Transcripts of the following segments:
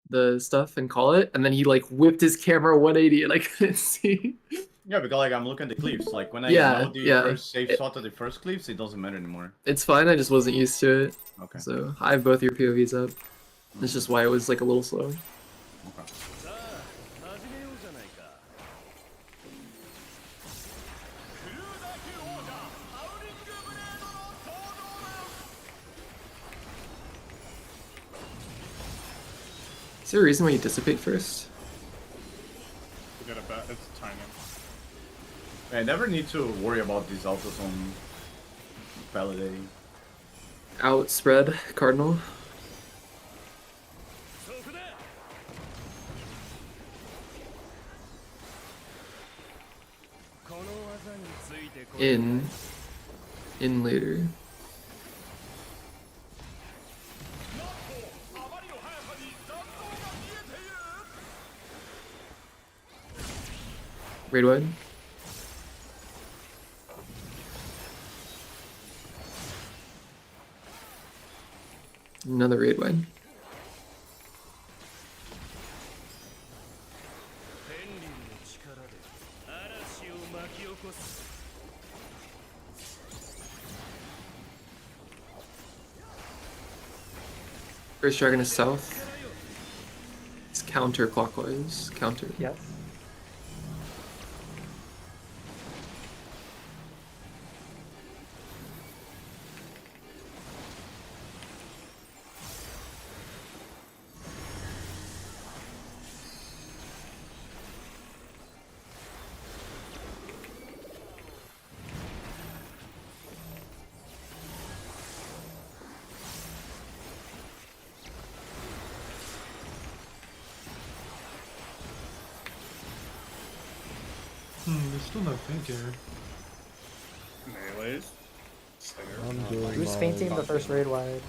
the stuff and call it, and then he like whipped his camera 180 and I couldn't see. Yeah, because like I'm looking at the clips. Like when I Yeah, know the yeah. first safe shot of the first clips, it doesn't matter anymore. It's fine, I just wasn't used to it. Okay. So I have both your POVs up. That's Okay. just why it was like a little slow. Okay. Is there a reason why you dissipate first? We got a bet. It's timing. I never need to worry about these autos on validating. Outspread Cardinal. In later. Raid wide. Another raid wide. First dragon is south. It's counterclockwise. Counter. Yes. There's still no feint here. Melees. Stinger. I'm doing Who's my- fainting the first raid wide?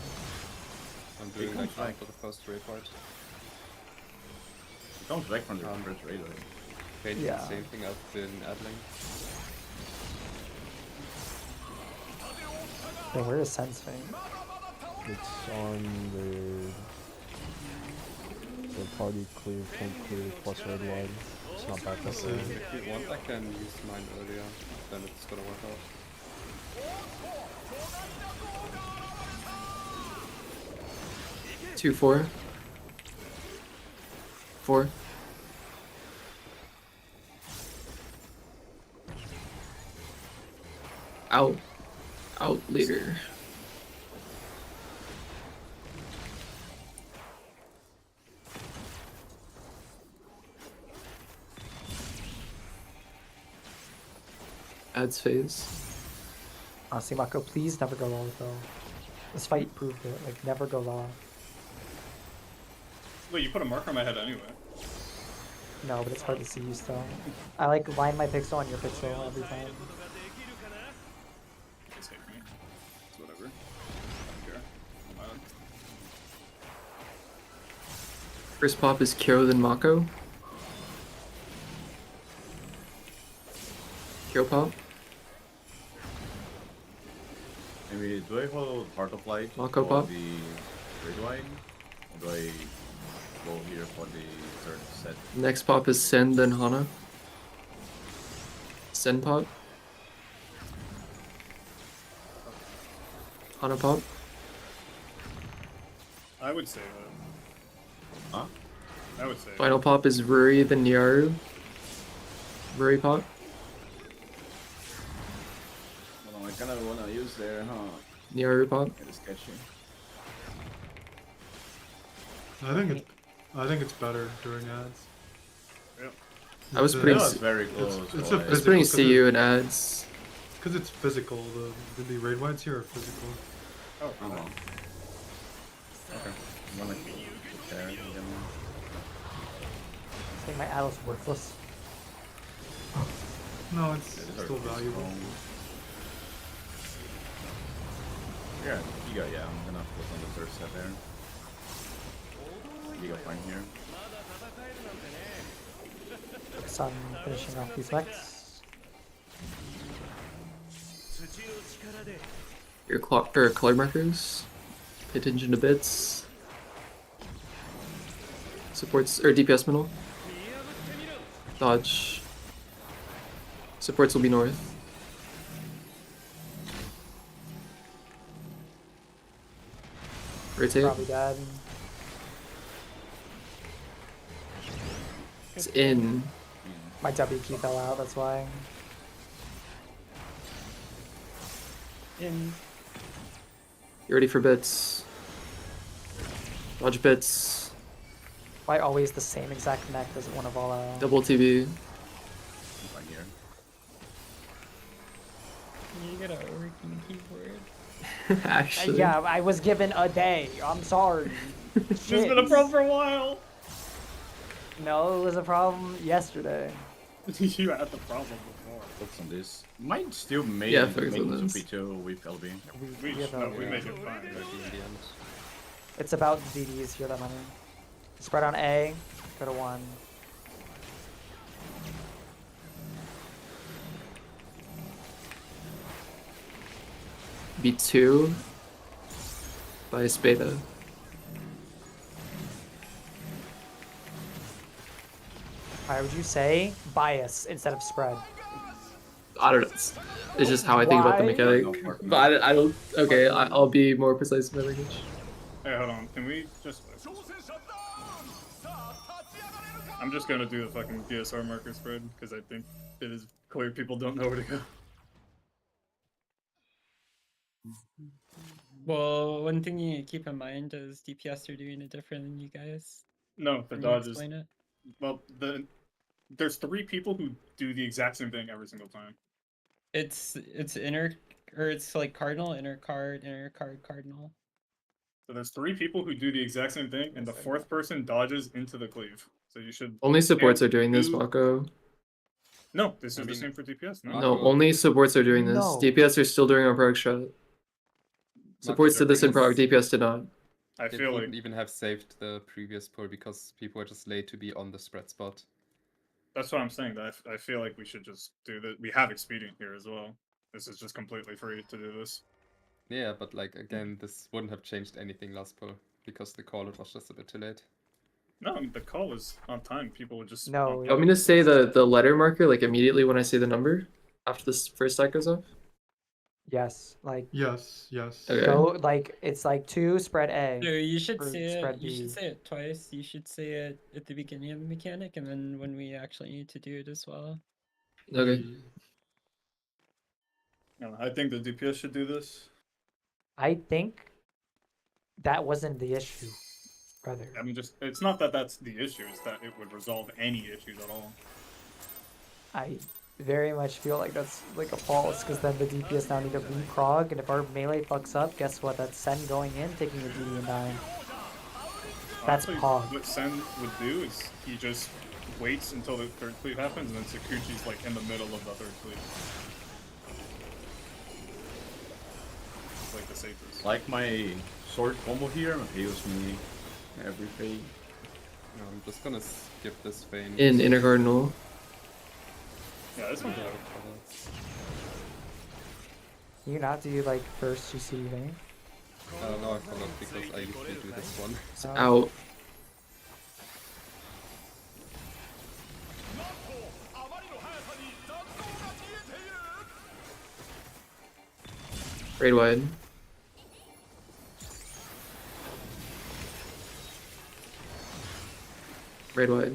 I'm doing It my comes count back. for the first raid part. It comes back from the Um, first radar. Painting Yeah. the same thing I've been adding. Then where is Sense faint? It's on the party clear, point clear, plus raid wide. It's not back up there. If you want, I can use mine earlier, then it's gonna work out. Two, 4. 4. Out. Out later. Ads phase. Honestly, Mako, please never go low though. This fight proved it. Like, never go low. Wait, you put a marker on my head anyway. No, but it's hard to see you still. I like line my pixel on your pixel every time. It's hate me. It's whatever. I don't care. I'm out. First pop is Kyo, then Mako. Kyo pop. Maybe do I hold Heart of Light Mako for pop. the red wine? Or do I go here for the third set? Next pop is Sen, then Hana. Sen pop. Hana pop. I would say that. Huh? I would say. Final pop is Ruri, then Nyaru. Ruri pop. Well, I kinda wanna use their, Nyaru pop. It is sketchy. I think it's better during ads. Yep. I was The- putting That s- was very close. it's but a I was I- putting Physical, CU in ads. Because it's physical. The raid wides here are physical. Oh, Oh, well. Okay. I'm gonna prepare again. I think my Atlas worthless. No, it's These are still pretty valuable. strong. Yeah, Giga, yeah, I'm gonna put on the third set there. Giga fine here. Focus on finishing off these mechs. Your clock or color markers. Pay attention to bits. Supports or DPS middle. Dodge. Supports will be north. Rotate. Probably dead. It's in. My W key fell out, that's why. In. You ready for bits? Dodge bits. Why always the same exact mech as one of all Double TB. Right here. You got a working keyboard. Actually. Yeah, I was given a day. I'm sorry. It's been a problem for a while. No, it was a problem yesterday. You had the problem before. Focus on this. Might still make Yeah, make focus on it this. to P2 with LB. We have no, a- we make it fine. Maybe in the end. It's about DDs here that matter. Spread on A, go to 1. B2 by Spada. Why would you say bias instead of spread? I don't know. It's just how I think about the Why? mechanic. But I don't. Okay, I'll be more precise in my language. Hey, hold on. Can we just? I'm just gonna do the fucking DSR marker spread because I think it is clear people don't know where to go. Well, one thing you need to keep in mind is DPS are doing it different than you guys. No, the Can you dodges. explain it? Well, there's 3 people who do the exact same thing every single time. It's inner, or it's like cardinal, inner card, cardinal. So there's 3 people who do the exact same thing, and the 4th person dodges into the cleave. So you should. Only supports and are doing this, do- Mako. No, this is I the mean- same for DPS. No. No, only supports are doing this. No. DPS are still doing our proc strat. Supports did this in proc, DPS did not. I It feel wouldn't like even have saved the previous pull because people were just late to be on the spread spot. that's what I'm saying. That I feel like we should just do that. We have expedient here as well. This is just completely free to do this. Yeah, but like again, this wouldn't have changed anything last pull because the call was just a bit too late. No, the call was on time. People would just. No, You want me to say the letter marker like immediately when I say the number? After this first stack goes off? Yes, like Yes, yes. Okay. go like it's like 2 spread A. So you should Or say it. spread You B. should say it twice. You should say it at the beginning of the mechanic, and then when we actually need to do it as well. Okay. I think the DPS should do this. I think that wasn't the issue, brother. I mean, it's not that that's the issue. It's that it would resolve any issues at all. I very much feel like that's like a false, because then the DPS now need to reprog, and if our melee fucks up, guess what? That's Sen going in, taking the DD and dying. That's Honestly, Pog. what Sen would do is he just waits until the 3rd cleave happens, and then Sakuchi's like in the middle of the 3rd cleave. It's like the safest. Like my sword combo here heals me every phase. No, I'm just gonna skip this vein. In inner cardinal. Yeah, this one's Yeah, better. Can you not do like first GC vein? no, I forgot because I usually do this one. It's out. Raid wide. Raid wide.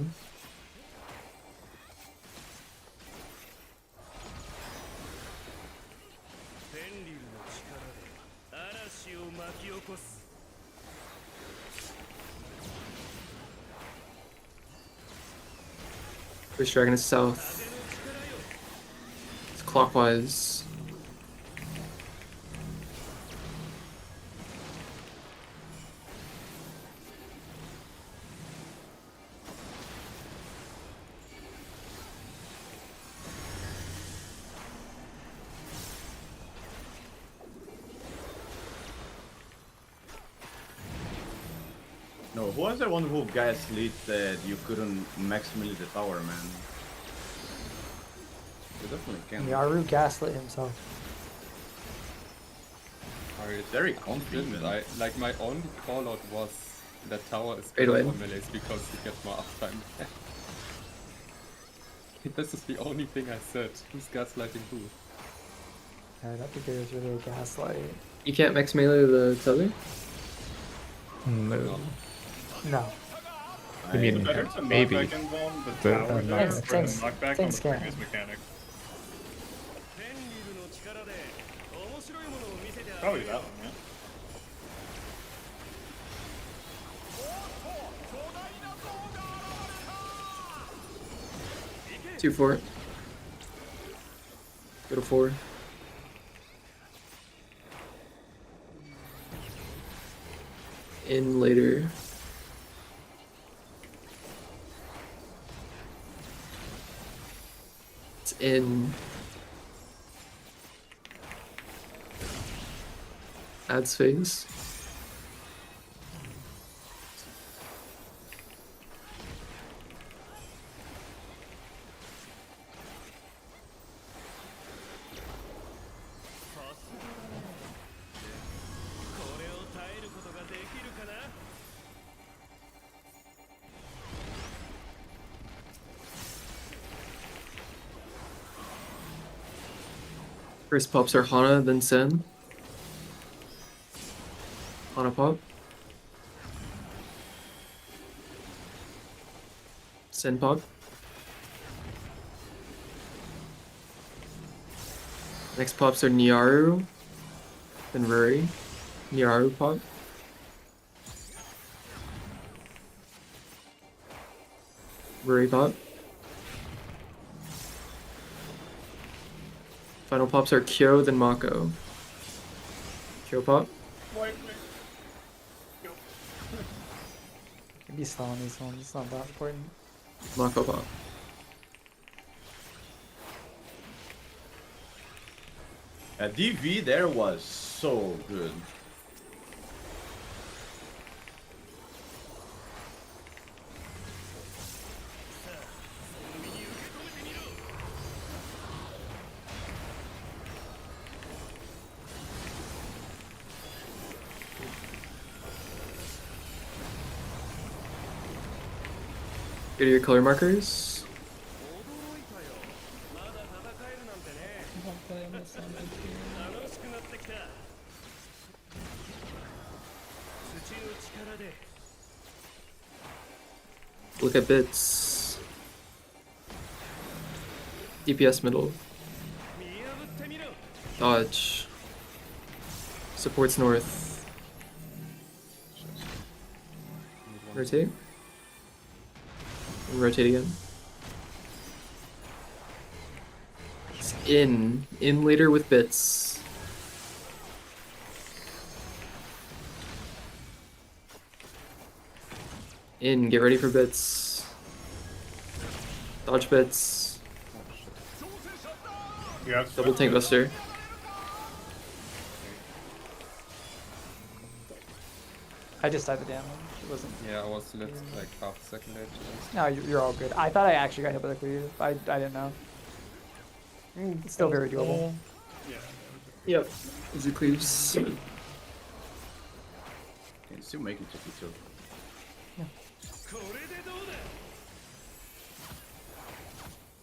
First dragon is south. It's clockwise. No, who was the one who gaslit that you couldn't maximally the tower, man? You definitely can. Yaru gaslit himself. I Very confident. didn't. Like my only call out was That tower is Right better away. for melees because you get more uptime. This is the only thing I said. Who's gaslighting who? I don't think there's really a gaslight. You can't max melee the tether? No. No. I mean, Better to maybe. knockback involve the But tower I'm there not for gonna- the knockback on things the can. previous mechanic. Probably that one, yeah. Two for it. Go to 4. In later. It's in. Ads phase. First pops are Hana, then Sen. Hana pop. Sen pop. Next pops are Niaru, then Ruri. Niaru pop. Ruri pop. Final pops are Kyo, then Mako. Kyo pop. Be slow on these ones. It's not that important. Mako pop. DV there was so good. Go to your color markers. Don't play on this one, I fear. Look at bits. DPS middle. Dodge. Supports north. Rotate. And rotate again. It's in. In later with bits. In. Get ready for bits. Dodge bits. You have Double tank buster. I just died the damage. It wasn't. Yeah, I was lit like half a second late. No, you're all good. I thought I actually got hit with a cleave. I didn't know. It's still very doable. Yep. Easy cleaves. Can still make it to P2.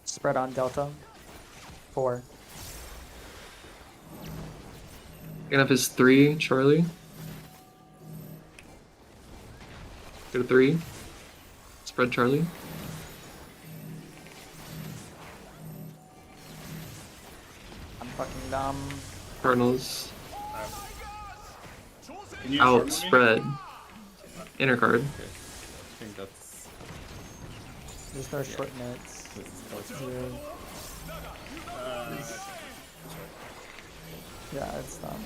Spread on Delta. 4. Gonna have his 3, Charlie. Go to 3. Spread Charlie. I'm fucking dumb. Cardinals. Can you Out. short me? Spread. Inner card. Okay. I think that's There's no short nets. this is close. Zero. Uh, Yeah, it's dumb.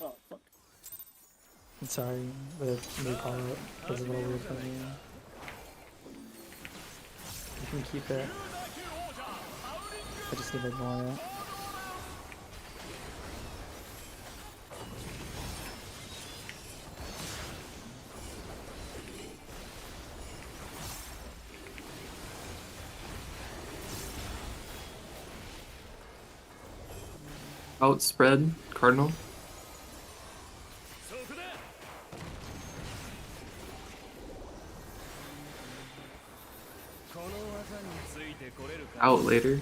oh, fuck. I'm sorry, the new call was a little weird for me. You can keep it. I just need to ignore it. Outspread, Cardinal. Out later.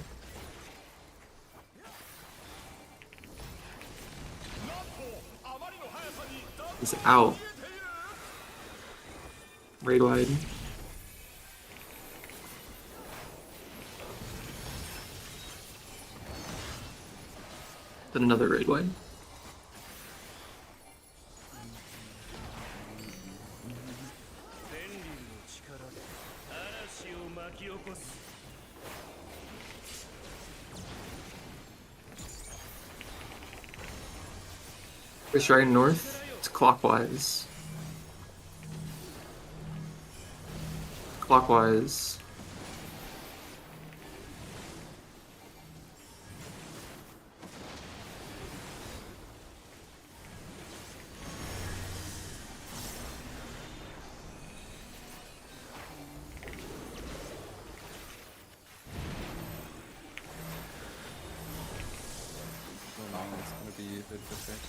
Is out. Raid wide. Then another raid wide. We're starting north. It's clockwise. Clockwise. So now it's gonna be a bit different.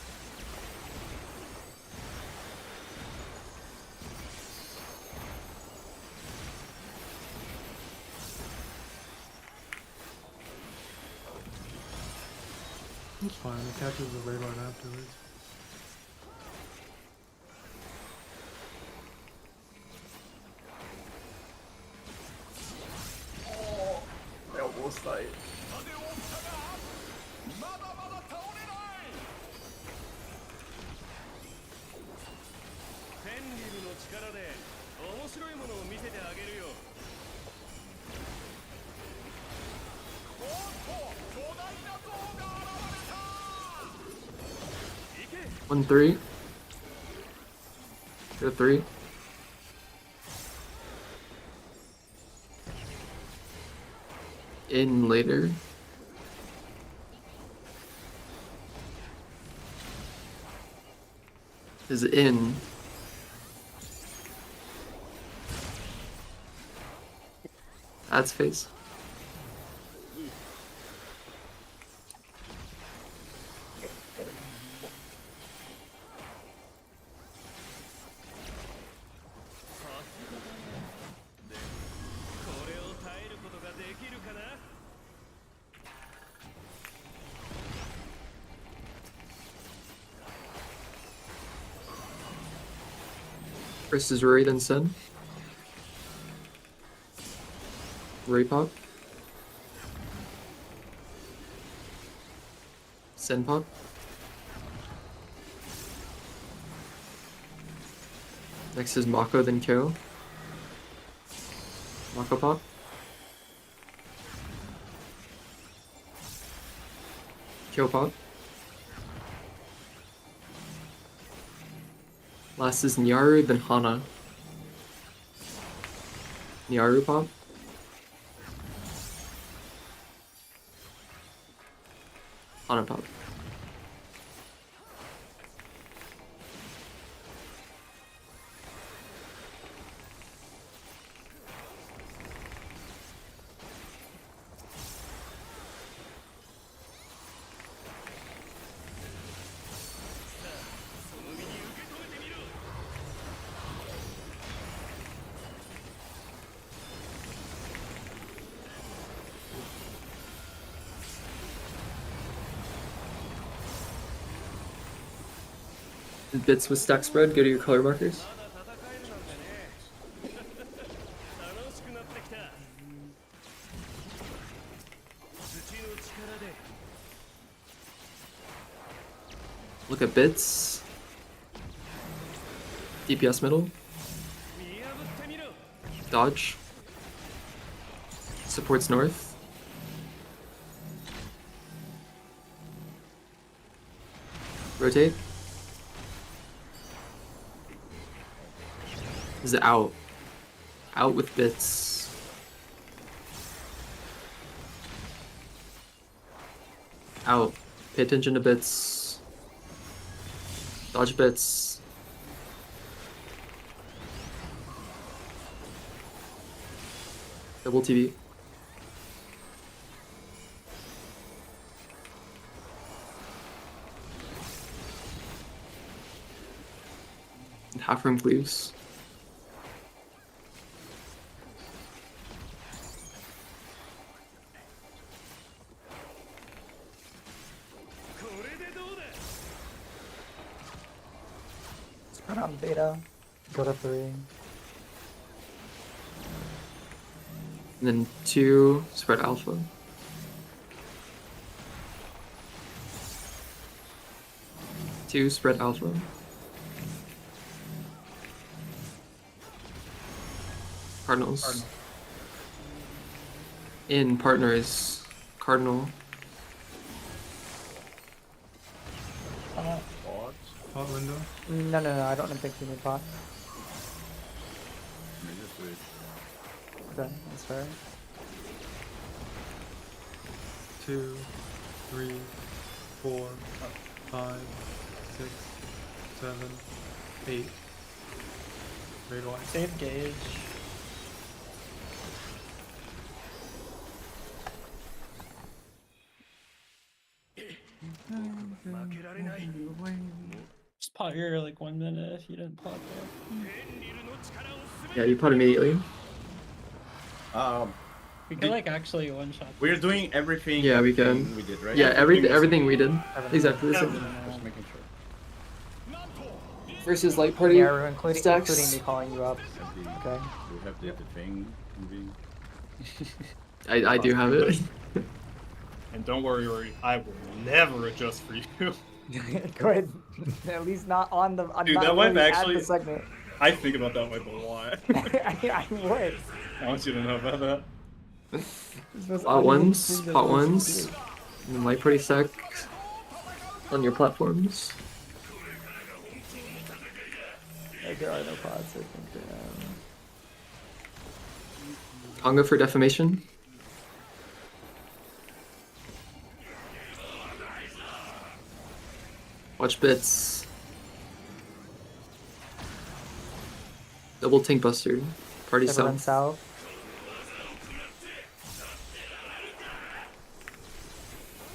It's fine. It catches the raid line afterwards. Elbow side. One three. Go three. In later. Is in. That's face. First is Rory, then Sen. Rory pop. Sen pop. Next is Mako, then Kyo. Mako pop. Kyo pop. Last is Nyaru, then Hana. Nyaru pop. Hana pop. Bits with stack spread, go to your color markers. Look at bits. DPS middle. Dodge. Supports north. Rotate. Is out. Out with bits. Out. Pay attention to bits. Dodge bits. Double TV. Half room cleaves. Spread on beta. Go to 3. And then 2 spread alpha. Two spread alpha. Cardinals. Cardinal. In partners, cardinal. What? Hot window. No, I don't think you need pot. Let me just do it. Okay, that's fair. 2, 3, 4, 5, 6, 7, 8. Red white. Save gauge. Just pot here like 1 minute if you didn't pot there. Yeah, you put immediately. We could like actually one shot. We're doing everything. Yeah, we everything can. We did, right? Yeah, everything we did. Exactly the same. Just making sure. Versus light party Yeah, we're including stacks. me calling you up. Have the, Okay. We have the thing moving. I do have it. And don't worry, Rory, I will never adjust for you. Good. At least not on the. Dude, not that wipe really at actually- the segment. I think about that wipe a lot. I would. I want you to know about that. Hot ones, hot ones, and then light party stack on your platforms. There are no pods, I think. Conga for defamation. Watch bits. Double tank buster. Party Everyone south. south.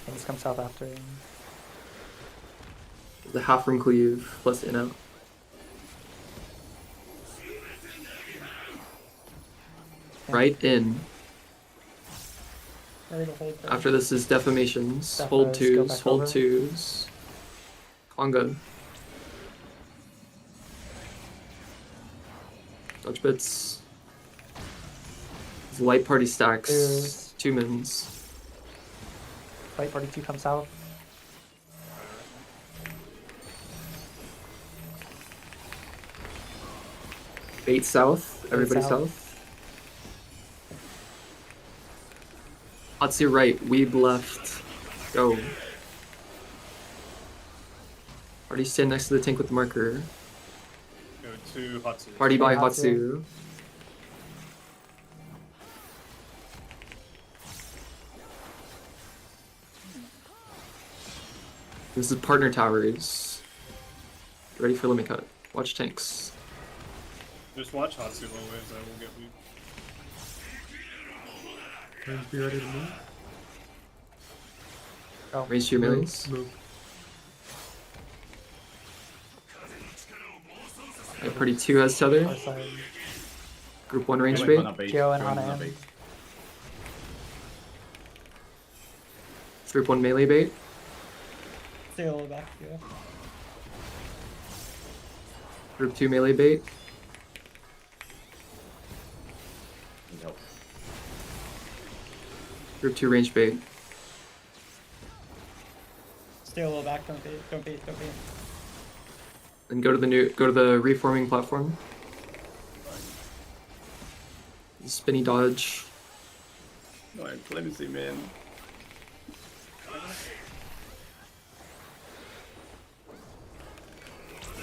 Things come south after. The half room cleave plus in out. Right in. Ready to hold there. After this is defamations. Hold Defos, go twos. back Hold over. twos. Conga. Dodge bits. Light party stacks. Twos. 2 mins. Light party 2 comes south. Bait south. Everybody south. south. Hatsu right. Weeb left. Go. Party stand next to the tank with the marker. Go to Hatsu. Party by Hatsu. Hatsu. This is partner towers. Get ready for limit cut. Watch tanks. Just watch Hatsu always, I will get weak. Range be ready to move. Range to your melees. Move. Yeah, party 2 has tether. Our side. Group 1 range Join bait. Hana bait. Geo and Join Hana Hana M. bait. Group 1 melee bait. Stay a little back, yeah. Group 2 melee bait. Need help. Group 2 range bait. Stay a little back, don't bait, don't bait, don't bait. Then go to the reforming platform. Spinny dodge. No, I'm clumsy, man.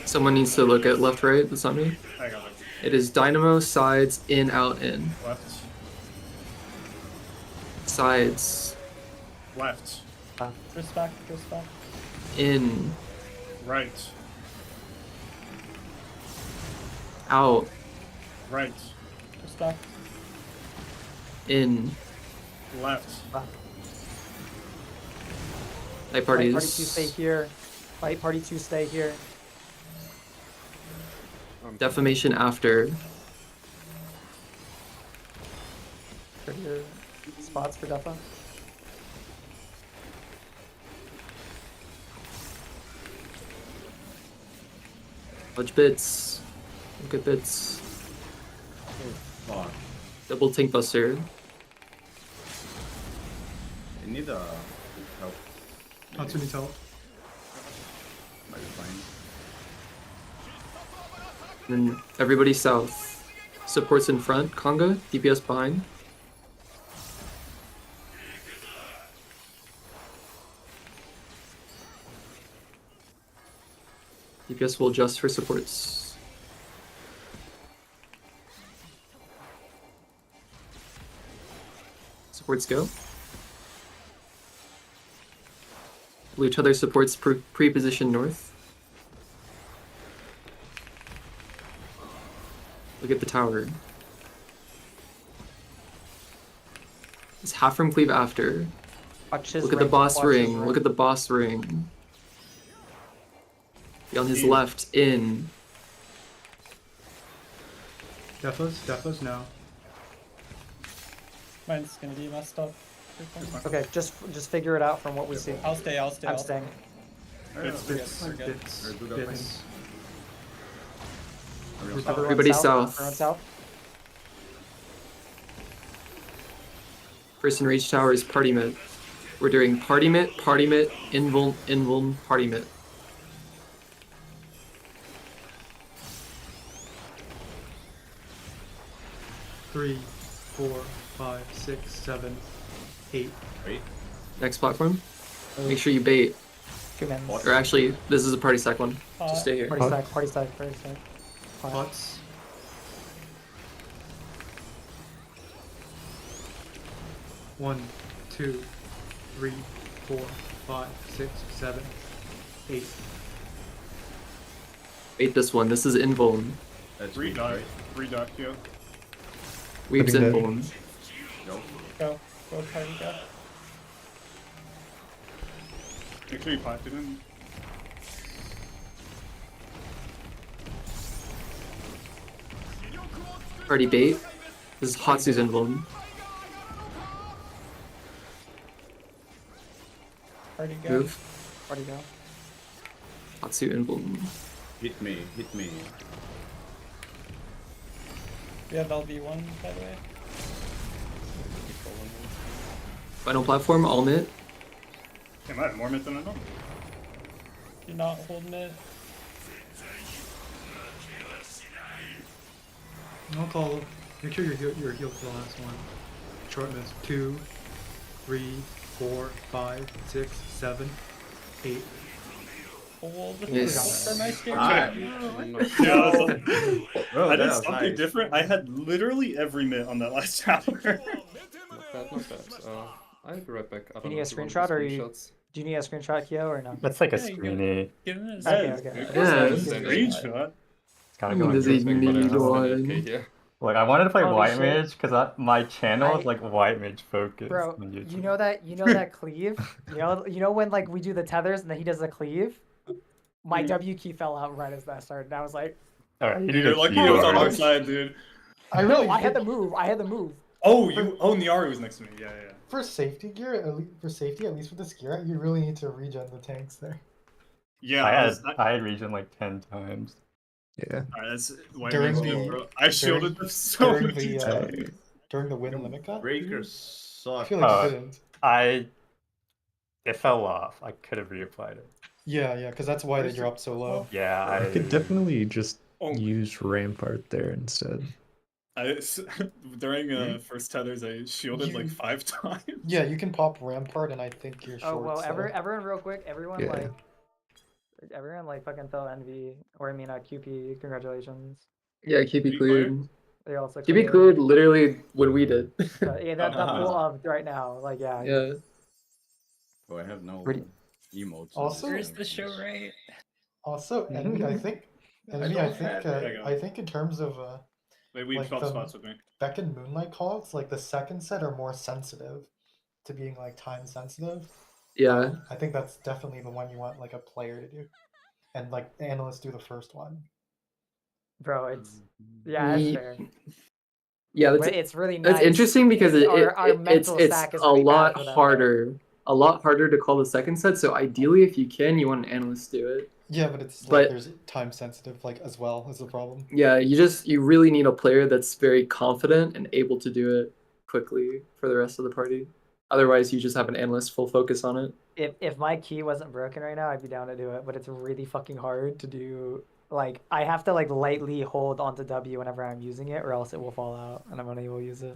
Someone needs to look at left right, that's not me. I got it. It is dynamo, sides, in, out, in. Left. Sides, Left. Twist back, in, Right. out, Right. twist back. in. Left. Night Light party 2 parties. stay here. Light party 2 stay here. Defamation after. For your spots for Defa. Fudge bits. Good bits. Fuck. Double tank buster. I need help. Natsu needs help. Might be fine. Then everybody south. Supports in front. Conga. DPS behind. DPS will adjust for supports. Supports go. Blue tether supports pre-position north. Look at the tower. It's half from cleave after. Watch his Look at the ring, boss watch his ring. Look at the boss ring. Be on his Ew. left, in. Defos now. Mine's gonna be messed up. Okay, just figure it out from what we see. I'll stay. I'm I'll staying. It's We're good, Bits, we're good. bits, Alright, do that bits. Everybody south. Everyone south. First in Rage Tower is party mid. We're doing party mid, invuln, party mid. Three, 4, 5, 6, 7, 8. Wait. Next platform. Make sure you bait. Two men. What? Or actually, this is a party stack one. Just stay here. Party stack, party stack, party stack. Fine. Pots. One, 2, 3, 4, 5, 6, 7, 8. Bait this one. This is invuln. That's Read weak, dot. right? Read dot here. Weaves Putting that- invuln. Go. Go party go. Make sure you pot it in. Party bait. This is Hatsu's invuln. Party go. Move. Party go. Hatsu invuln. Hit me, hit me. We have LV1 by the way. Final platform, all mid. Damn, I have more mid than I know. You're not holding it. I'll call. Make sure you're healed for the last one. Shortness. 2, 3, 4, 5, 6, 7, 8. Hold. Yes. For my skin. Alright. Yeah, that's Bro, I did that was something nice. different. I had literally every mid on that last tower. Not bad, not bad. I'll be right back. I don't You need know a if you want screenshot the or you- screenshots. Do you need a screenshot, Kyo, or no? That's like a Yeah, you screeny. Give him his Okay, Yeah, okay. Yeah. Screenshot. It's kind of going Does he through. need But I have one? 7K here. Like, I wanted to play Holy white shit. mage because my channel is I- like white mage focused Bro, on YouTube. you know that cleave? You know when like we do the tethers and then he does the cleave? My W key fell out right as that started. And I was like, Alright, you need You're a lucky key it was on our word. side, dude. I really I had the move. I had the move. Oh, Niari was next to me. Yeah, yeah. for safety gear, at least with this gear, you really need to regen the tanks there. Yeah, I had regen like 10 times. Yeah. Alright, that's white During mage the- mid, bro. I shielded them so during many the times. during the win limit cut. Breakers I suck. feel like Uh, you didn't. It fell off. I could have reapplied it. Yeah, because that's why they dropped so low. Yeah, I could definitely just Oh. use Rampart there instead. During first tethers, I shielded like You- 5 times. Yeah, you can pop Rampart, and I think you're short. Oh well, so- everyone, real quick, everyone Yeah. like fucking throw NV or I mean QP. Congratulations. Yeah, keep Be it cleared. They also Keep it cleared literally what we did. Yeah, that's full of right now. Like yeah. Yeah. Oh, I have no Pretty- emotes. Also- Where's the show right? Also, Envy, I think. Envy, I think. There you go. I think in terms of Wait, we Like swap the- spots with me. Beck and Moonlight cogs, like the second set are more sensitive to being like time sensitive. Yeah. I think that's definitely the one you want like a player to do, and like analysts do the first one. Bro, it's yeah, that's Ye- fair. Yeah, But that's it's really nice. that's interesting because our mental it's stack is a really bad lot for that. harder, a lot harder to call the second set. So ideally, if you can, you want an analyst do it. Yeah, but it's like But- there's time sensitive like as well as the problem. Yeah, you really need a player that's very confident and able to do it quickly for the rest of the party. Otherwise, you just have an analyst full focus on it. If my key wasn't broken right now, I'd be down to do it. But it's really fucking hard to do. Like I have to like lightly hold onto W whenever I'm using it, or else it will fall out and I'm unable to use it.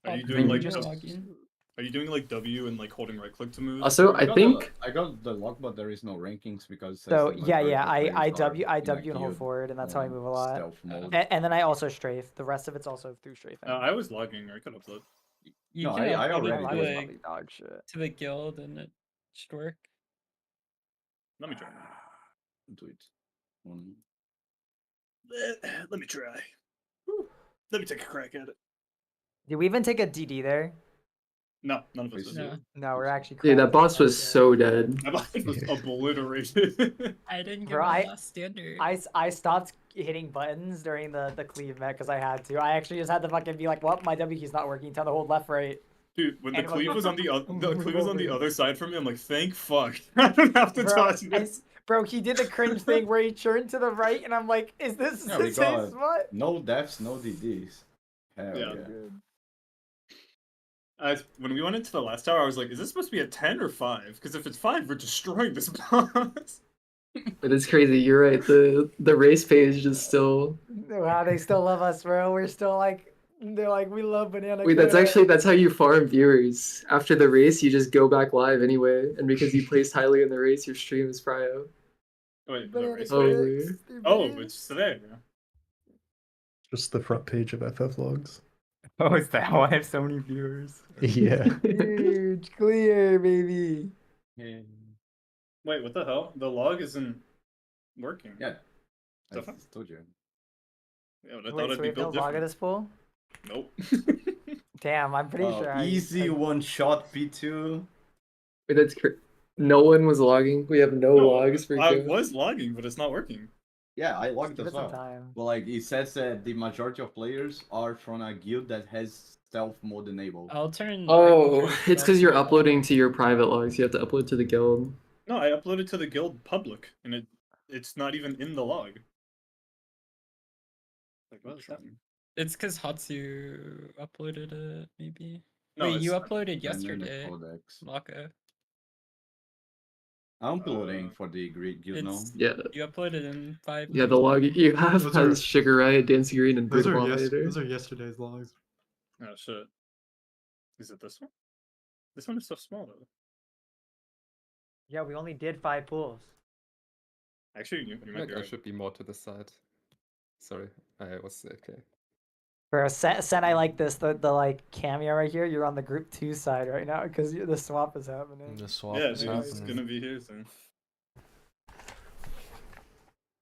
Are you Oh, doing like just just- logging. Are you doing like W and like holding right click to move? Also, I think I got the lock, but there is no rankings because it says So the yeah, majority yeah, of I players are W in a and hold queue forward, and that's how I on move a lot. stealth mode. And then I also strafe. The rest of it's also through strafing. I was logging. Or I could upload. You No, can I upload already it Mine did. was to probably dog shit. the guild and it should work. Let me try. Do it. Let me try. Let me take a crack at it. Did we even take a DD there? No, none of us Please did. No, No, we're actually. dude, that cracked. boss was Okay. so dead. My body was obliterated. I didn't get Bro, my last standard. I stopped hitting buttons during the cleave met because I had to. I actually just had to fucking be like, well, my W key's not working. Tell the hold left, right. Dude, when the And it was- cleave was on the cleave was on the Over. other side from me, I'm like, thank fuck. I don't have to Bro, touch this. Bro, he did the cringe thing where he turned to the right, and I'm like, is this Yeah, the we same got spot? no deaths, no DDs. Hell Yeah. yeah. When we went into the last tower, I was like, is this supposed to be a 10 or 5? Because if it's 5, we're destroying this boss. But it's crazy. You're right. The race page is still. Wow, they still love us, bro. We're still like, they're like, we love banana. Wait, that's Clip." that's how you farm viewers. After the race, you just go back live anyway, and because you placed highly in the race, your stream is prio. Wait, the Banana race Oh, page? weird. Oh, it's today. Yeah. Just the front page of FF logs. Oh, is that why I have so many viewers? Yeah. Huge, clear, baby. Wait, what the hell? The log isn't working. Yeah. I The fuck? told you. Yeah, but I Wait, thought so it'd we be have no built log of different. this pool? Nope. Damn, I'm pretty sure. Easy I, one shot P2. Wait, no one was logging. We have no logs for I Go. was logging, but it's not working. Yeah, I logged give as it some well. time. But like it says that the majority of players are from a guild that has stealth mode enabled. I'll turn. Oh, it's because you're uploading to your private logs. You have to upload to the guild. No, I uploaded to the guild public, and it's not even in the log. Like, what is happening? It's because Hatsu uploaded it, maybe. No, Wait, it's you not. uploaded And then the yesterday, codex. Maka. I'm uploading for the Greek guild now. It's Yeah. you uploaded in 5 Yeah, the log you have Those are- has Sugar Riot, Dancing Green, and Those Brute are Abominator. those are yesterday's logs. Oh shit. Is it this one? This one is so small though. Yeah, we only did 5 pools. Actually, you I might think be I right. should be more to the side. Sorry, I was okay. Bro, Sen, I like this. The like cameo right here. You're on the group 2 side right now because the swap is happening. The swap Yeah, is dude, it's happening. gonna be here soon.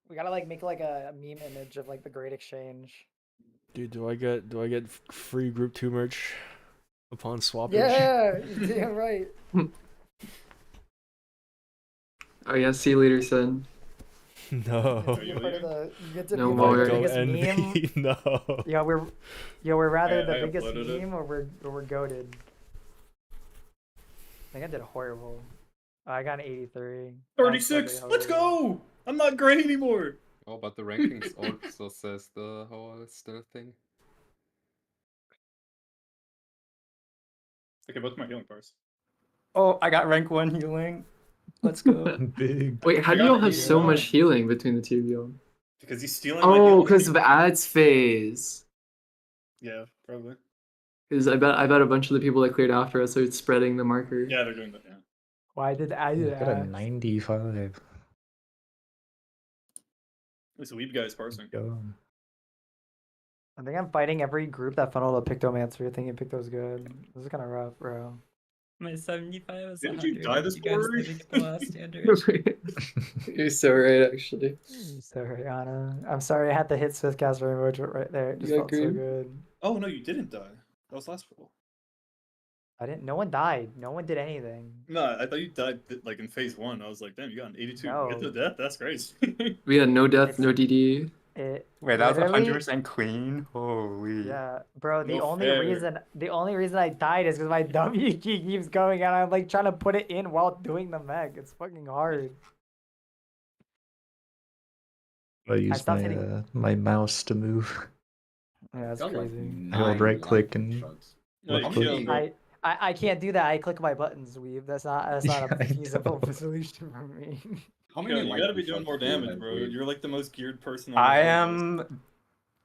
We gotta like make like a meme image of like the Great Exchange. Dude, do I get free group 2 merch upon swappage? Yeah, you're damn right. Oh yeah, see you later, son. No. Are you Part of leaving? the, you get to No be more. like the Go biggest meme. envy. No. Yeah, we're rather the I biggest uploaded it. meme or we're goated. I think I did horrible. I got an 83. 36. Let's go. I'm not great anymore. Oh, but the rankings also says the whole still thing. Okay, what's my healing bars? Oh, I got rank 1 healing. Let's go. Big. Wait, how I do y'all got have so 81. much healing between the two of y'all? Because he's stealing my Oh, healing. because of ads phase. Yeah, probably. Because I bet a bunch of the people that cleared after us are spreading the marker. Yeah, they're doing that. Yeah. Why did I do Got a that? 95. This weeb guy's parsing. Go. I think I'm fighting every group that funneled a Pictomancer thinking Picto's good. This is kind of rough, bro. My 75 is Didn't 100. you die this You guys quarter? need to get the last standard. You're so right, actually. Sorry, Anna. I'm sorry I had to hit Smithcast emoji right there. It just You felt got so green? good. Oh no, you didn't die. That was last roll. I didn't. No one died. No one did anything. No, I thought you died like in phase 1. I was like, damn, you got an 82. No. Get to death. That's crazy. We had no death, no DD. Wait, that was literally- 100% clean. Holy. Yeah, bro. The No only fair. reason I died is because my W key keeps going, and I'm like trying to put it in while doing the mech. It's fucking hard. I use stopped my hitting- my mouse to move. Yeah, that's Got like crazy. I hold 9 right click lightning and shots. No, you left How click. many- can't, bro. I can't do that. I click my buttons. Weave. That's not Yeah, a I feasible know. solution for me. How Yo, many you gotta lightning be doing shots more do you damage, have, bro. Weave? You're like the most geared person. I on the am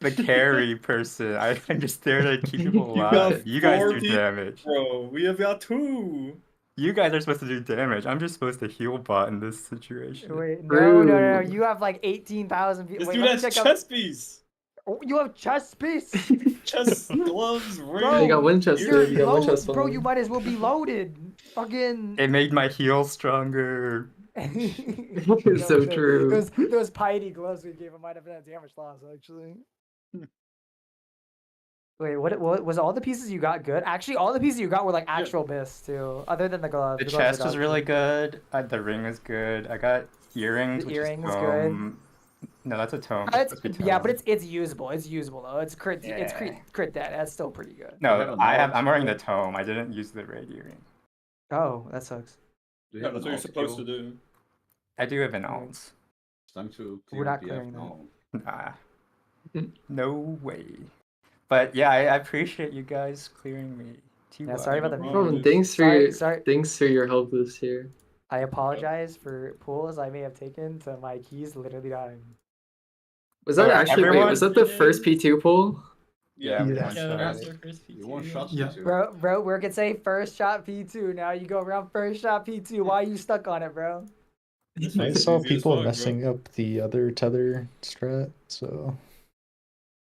the carry person. I'm just there to keep people You got alive. You guys 4 do people, damage. bro. We have got 2. You guys are supposed to do damage. I'm just supposed to heal bot in this situation. Wait, no. True. You have like 18,000 people. This Wait, dude let me has check out. chest piece. Oh, you have chest piece. Chest, gloves, ring. Bro, You got Winchester. You're You got low- Winchester. bro. You might as well be loaded. Fucking. It made my heal stronger. It's so true. Those piety gloves we gave him might have been a damage loss actually. Wait, what was all the pieces you got good? Actually, all the pieces you got were like actual miss too, other than the gloves. The The gloves chest are was dog really shit. good. The ring is good. I got earrings. The which earrings is good. No, that's a tome. It's, Supposed to be yeah, tome. but it's usable. It's usable though. It's crit. It's Yeah. crit dead. That's still pretty good. You have No, a I'm wearing the knowledge tome. I didn't use the red earring. Oh, that sucks. Do you Yeah, have that's an what you're supposed skill? to do. I do have an ounce. It's time to We're clear not PF clearing that. now. Nah. No way. But yeah, I appreciate you guys clearing me. Yeah, sorry about the no video. problem. Roman, thanks for Sorry. thanks for your help this year. I apologize for pulls I may have taken to my keys literally dying. Was that Alright, actually wait, everyone- was that the first P2 pull? Yeah, Yeah. one Yeah, that was shot. our first P2. You want yeah. shots Yeah. too. Bro, we could say first shot P2. Now you go around first shot P2. Why are you stuck on it, bro? This I one's saw easy as people fuck, bro. messing up the other tether strat, so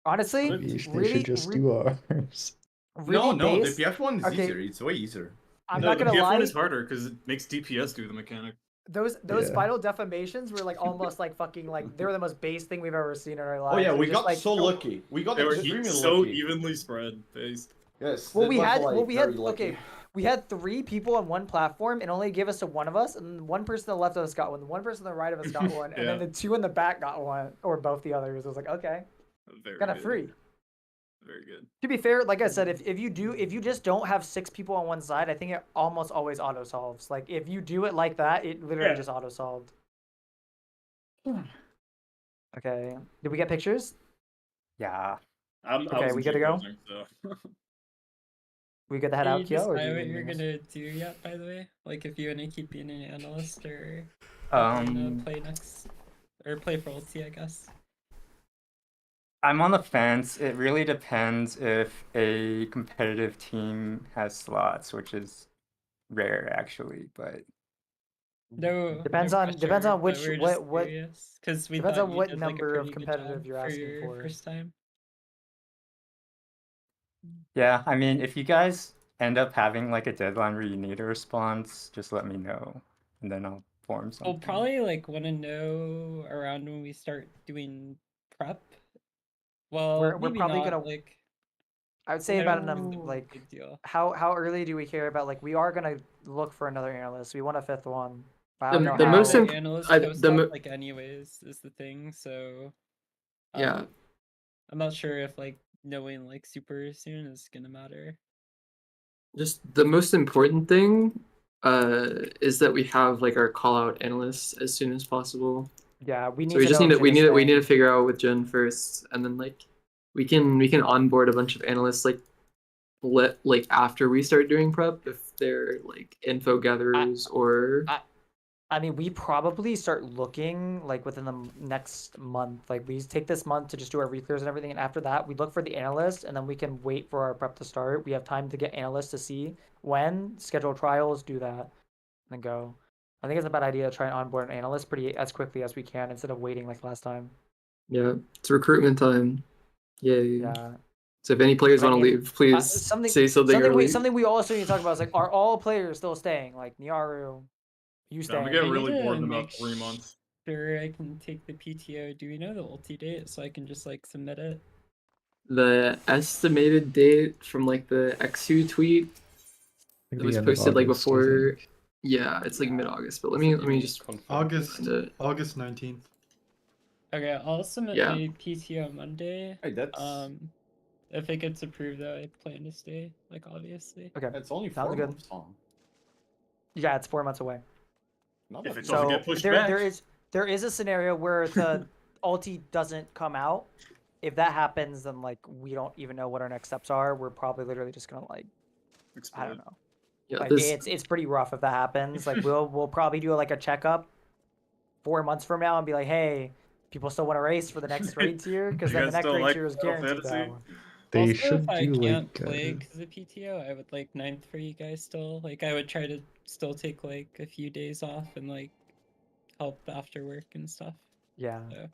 Honestly, maybe they really, should just do ours. really No, based, the PF one is okay. easier. It's way easier. I'm No, not the gonna PF lie. one is harder because it makes DPS do the mechanic. Those Yeah. final defamations were like almost like fucking like they were the most base thing we've ever seen in our lives. Oh yeah, They're we just, got like, so lucky. We got They were extremely so lucky. evenly spread based. Yes. Well, that we was, had like, very lucky. okay. We had 3 people on one platform and only gave us to one of us, and one person to the left of us got one, the one person to the right of us got one, and then Yeah. the 2 in the back got one, or both the others. I was like, okay, Very kind of good. free. Very good. To be fair, like I said, if you just don't have 6 people on one side, I think it almost always auto solves. Like if you do it like that, it literally Yeah. just auto solved. Okay, did we get pictures? Yeah. I Okay, was we good to go? geocaching, so. We good to head Did out, you Kyo, or do decide you what need you're anything else? gonna do yet, by the way? Like if you wanna keep being an analyst or wanna play next or play for ulti, I guess. I'm on the fence. It really depends if a competitive team has slots, which is rare actually, but No, Depends no on- depends on pressure, which- but we're just what- curious, 'cause we depends thought on you what did, like, a number of pretty good competitive job you're for asking your for. first time. yeah, I mean, if you guys end up having like a deadline where you need a response, just let me know, and then I'll form something. We'll probably like want to know around when we start doing prep. Well, We're maybe probably not, gonna- like I would say I about don't know, like big deal. how early do we care about like we are gonna look for another analyst. We want a 5th one. But I don't know The how. most Like, imp- analyst I- post the up, mo- like anyways is the thing. So Yeah. I'm not sure if like knowing like super soon is gonna matter. Just the most important thing is that we have like our call out analysts as soon as possible. Yeah, we need So we to just know need to if we Jin is need to we need to staying. figure out with Jen first, and then like we can onboard a bunch of analysts like after we start doing prep if they're like info gatherers or I mean, we probably start looking like within the next month. Like we take this month to just do our reclears and everything, and after that, we look for the analyst, and then we can wait for our prep to start. We have time to get analysts to see when schedule trials, do that, and then go. I think it's a bad idea to try and onboard an analyst as quickly as we can instead of waiting like last time. yeah, it's recruitment time. Yay. Yeah. So if any players But want to in- leave, please say something early. Something we also need to talk about is like, are all players still staying? Like Niaru, you I'm staying? gonna get I need really to bored in about make 3 months. Sure, I can take the PTO. Do we know the ulti date so I can just like submit it? The estimated date from like the XU tweet Like that the was end of posted like August, I before. think. Yeah, it's like mid-August. But let So me you just confirm. August find it. August 19th. Okay, I'll submit Yeah. my PTO Monday. Hey, that's If it gets approved, though, I plan to stay. Like, obviously. Okay. it's only Sounds 4 good. months, huh? Yeah, it's 4 months away. Not If that it bad. doesn't So get pushed there, back. there is a scenario where the ulti doesn't come out. If that happens, then like we don't even know what our next steps are. We're probably literally just gonna like, I don't know. Yeah, Like this it's pretty rough if that happens. Like we'll probably do like a checkup 4 months from now and be like, hey, people still want to race for the next raid tier because You then the guys next still raid like tier is Final guaranteed to Fantasy? have one. They Also, should if I do can't like play because of PTO, I would like 9th for you guys still. Like, I would try to still take like a few days off and like help after work and stuff. Yeah, So,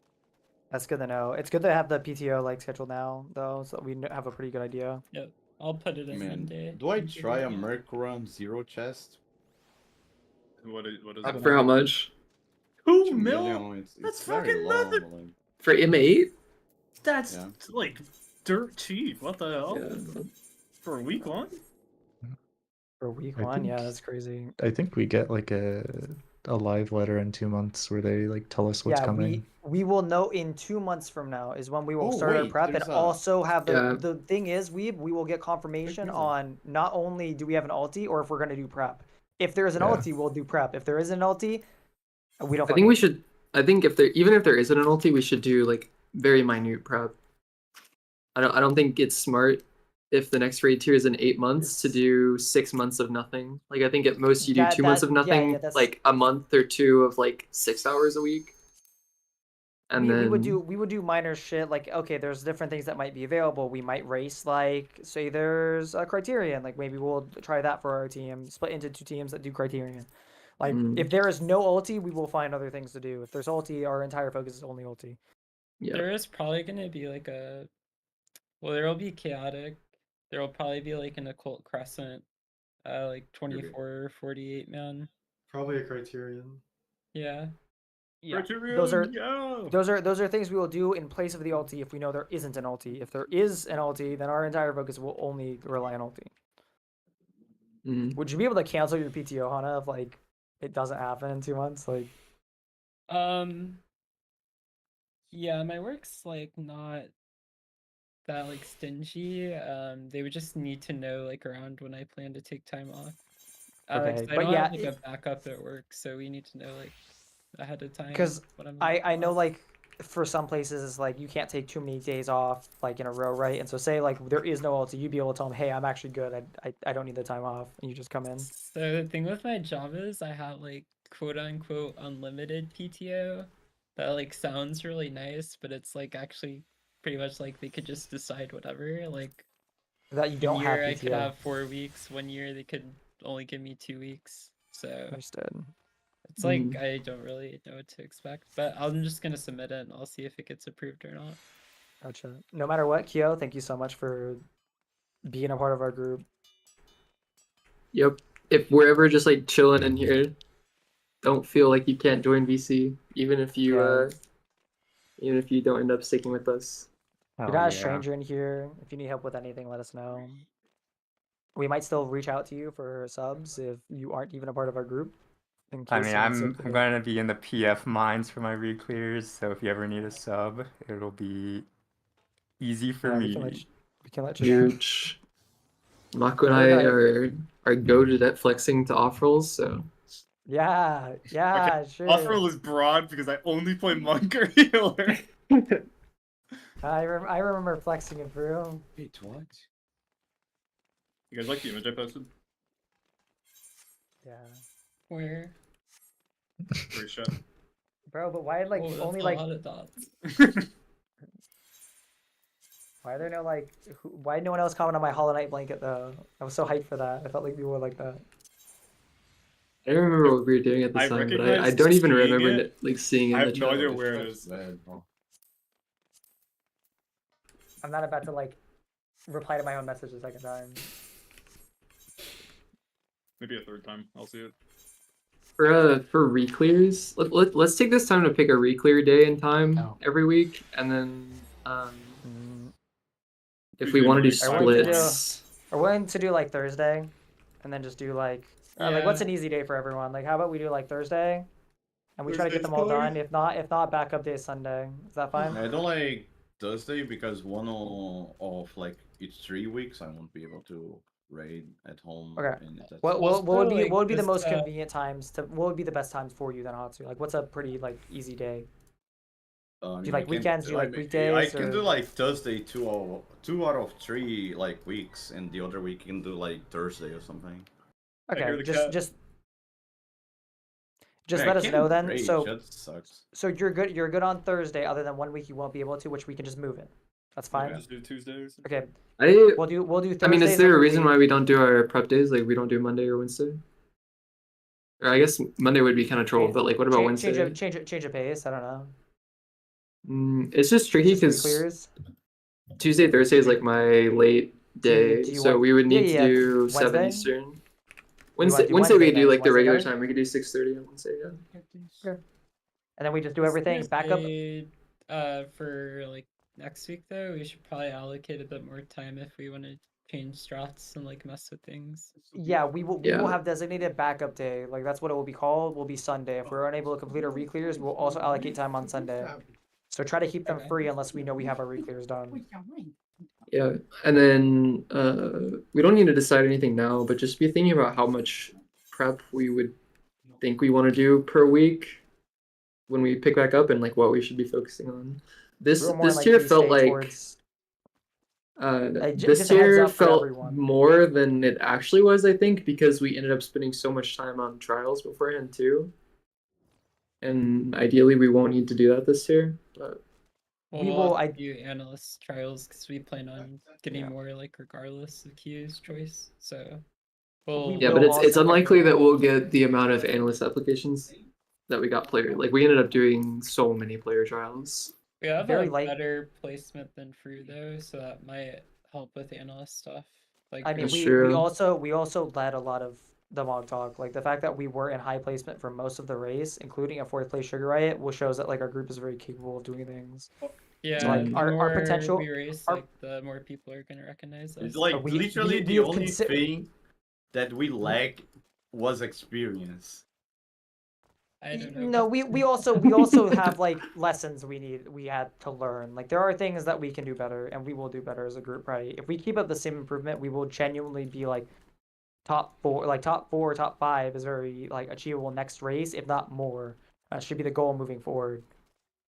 that's good to know. It's good to have the PTO like scheduled now though, so we have a pretty good idea. yep, I'll put it in Man, Monday. do I and figure try it a out. Merc Run Zero chest? What is I it? don't for know. how much? 2 2 mil? million. It's That's very fucking low. nothing. Like, For M8? That's Yeah. like dirt cheap. What the hell? Yeah. For a week one? For week I one, yeah, think- that's crazy. I think we get like a live letter in 2 months where they like tell us what's Yeah, coming. we will know in 2 months from now is when we will Oh, start our wait, prep and there's a- also have the Yeah. the thing is we will get confirmation there's a- on not only do we have an ulti or if we're gonna do prep. If there's an Yeah. ulti, we'll do prep. If there isn't an ulti, we don't. I think we should. I think if there, even if there isn't an ulti, we should do like very minute prep. I don't think it's smart if the next raid tier is in 8 months to do 6 months of nothing. Like I think at most you do That- 2 months that- of yeah, nothing, yeah, that's- like a month or two of like 6 hours a week. And we, then we would do minor shit like okay, there's different things that might be available. We might race like say there's a criterion, like maybe we'll try that for our team, split into 2 teams that do criterion. Like if there is no ulti, we will find other things to do. If there's ulti, our entire focus is only ulti. yeah. There is probably gonna be like a, well, there will be chaotic. There will probably be like an occult crescent, like 24 or 48 man. Probably a criterion. Yeah. Yeah. Criterion, Those are yo! those are things we will do in place of the ulti if we know there isn't an ulti. If there is an ulti, then our entire focus will only rely on ulti. Would you be able to cancel your PTO, Hana, if like it doesn't happen in 2 months? Like Yeah, my work's like not that like stingy. They would just need to know like around when I plan to take time off. Okay, 'Cause I but don't yeah, have like a backup at work, so we need to know like ahead of time. because what I'm I know like for some places it's like you can't take too many days off like in a row, right? And so say like there is no ulti, you'd be able to tell them, hey, I'm actually good. I don't need the time off, and you just come in. So the thing with my job is I have like quote unquote unlimited PTO. That like sounds really nice, but it's like actually pretty much like they could just decide whatever. Like That you don't one have year I could PTO. have 4 weeks. One year they could only give me 2 weeks. So Understood. it's like I don't really know what to expect. But I'm just gonna submit it and I'll see if it gets approved or not. Gotcha. No matter what, Kyo, thank you so much for being a part of our group. Yep. If we're ever just like chilling in here, don't feel like you can't join VC, even if you don't end up sticking with us. You're not a stranger in here. If you need help with anything, let us know. We might still reach out to you for subs if you aren't even a part of our group. In I case mean, you need I'm something. going to be in the PF mines for my reclears, so if you ever need a sub, it'll be easy for Yeah, me. we can let you know. Huge. Mako and I are goaded at flexing to off rolls, so Yeah, sure. Off-roll is broad because I only play monk or healer. I remember flexing it through. Wait, what? You guys like the image I posted? Yeah. Where? Pretty shit. Bro, but why like Oh, that's only a like lot of dots. why are there no like why no one else comment on my Hollow Knight blanket though? I was so hyped for that. I felt like people were like that. I don't remember what we were doing at the I time, but I recognize don't even seeing remember it. like seeing it I in the have no chat. idea where it is. I'm not about to like reply to my own message a second time. Maybe a third time. I'll see it. For reclears, let's take this time to pick a reclear day and time Oh. every week, and then if we Tuesday want to do morning, splits, Are we willing to do like Thursday, and then just do like what's Yeah. an easy day for everyone? Like how about we do like Thursday, and we try to get them all done. If not, backup day Sunday. Is that fine? I don't like Thursday because of like each 3 weeks I won't be able to raid at home. Okay. And that's What Well, would be like, what would be the just, most convenient times to what would be the best times for you then, Hatsu? Like what's a pretty like easy day? I Do you mean, like I can- weekends? Do you like I weekdays? can or... do like Thursday 2 out of 3 like weeks, and the other week you can do like Thursday or something. Okay, just Man, I let us can't know then. rage, So that sucks. you're good on Thursday, other than 1 week you won't be able to, which we can just move it. That's fine. Just do Tuesday or something. Okay. I We'll do Thursdays. I mean, is there a every reason week. why we don't do our prep days? Like we don't do Monday or Wednesday? Or I guess Monday would be kind of troll, but like what about Wednesday? Change of pace. I don't know. It's just tricky Just because clears. Tuesday, Thursday is like my late day, do you so want- we would need yeah, to do 7 Wednesday? Eastern. wanna Wednesday, do Wednesday we Wednesday could do then? like the Wednesday regular better? time. We could do 6:30 on Wednesday. Yeah. And then we just do everything backup. For like next week though, we should probably allocate a bit more time if we want to change strats and like mess with things. Yeah, we will Yeah. have designated backup day. Like that's what it will be called. Will be Sunday. If we're unable to complete our reclears, we'll also allocate time on Sunday. So try to keep them Okay. free unless we know we have our reclears done. Yeah, and then we don't need to decide anything now, but just be thinking about how much prep we would think we want to do per week when we pick back up, and like what we should be focusing on. This We were more this like tier we felt stay like towards- this just a heads tier up for felt everyone. more than it actually was, I think, because we ended up spending so much time on trials beforehand too. And ideally, we won't need to do that this year. But Well, We we'll will- also do analyst trials because we plan on getting more like regardless of Q's choice. So we'll yeah, will but it's also- unlikely that we'll get the amount of analyst applications that we got player. Like we ended up doing so many player trials. we have very a light- better placement than Fruit though, so that might help with analyst stuff. Like I mean, That's we true. also led a lot of the mock talk. Like the fact that we were in high placement for most of the race, including a 4th place Sugar Riot, will shows that like our group is very capable of doing things. yeah, like, the our more potential- we race, our- like the more people are gonna recognize us. It's like we- literally we the have only consi- thing that we lack was experience. I don't know. No, about we also have like lessons we had to learn. Like there are things that we can do better, and we will do better as a group, right? If we keep up the same improvement, we will genuinely be like top 4, top 5 is very like achievable next race, if not more. Should be the goal moving forward.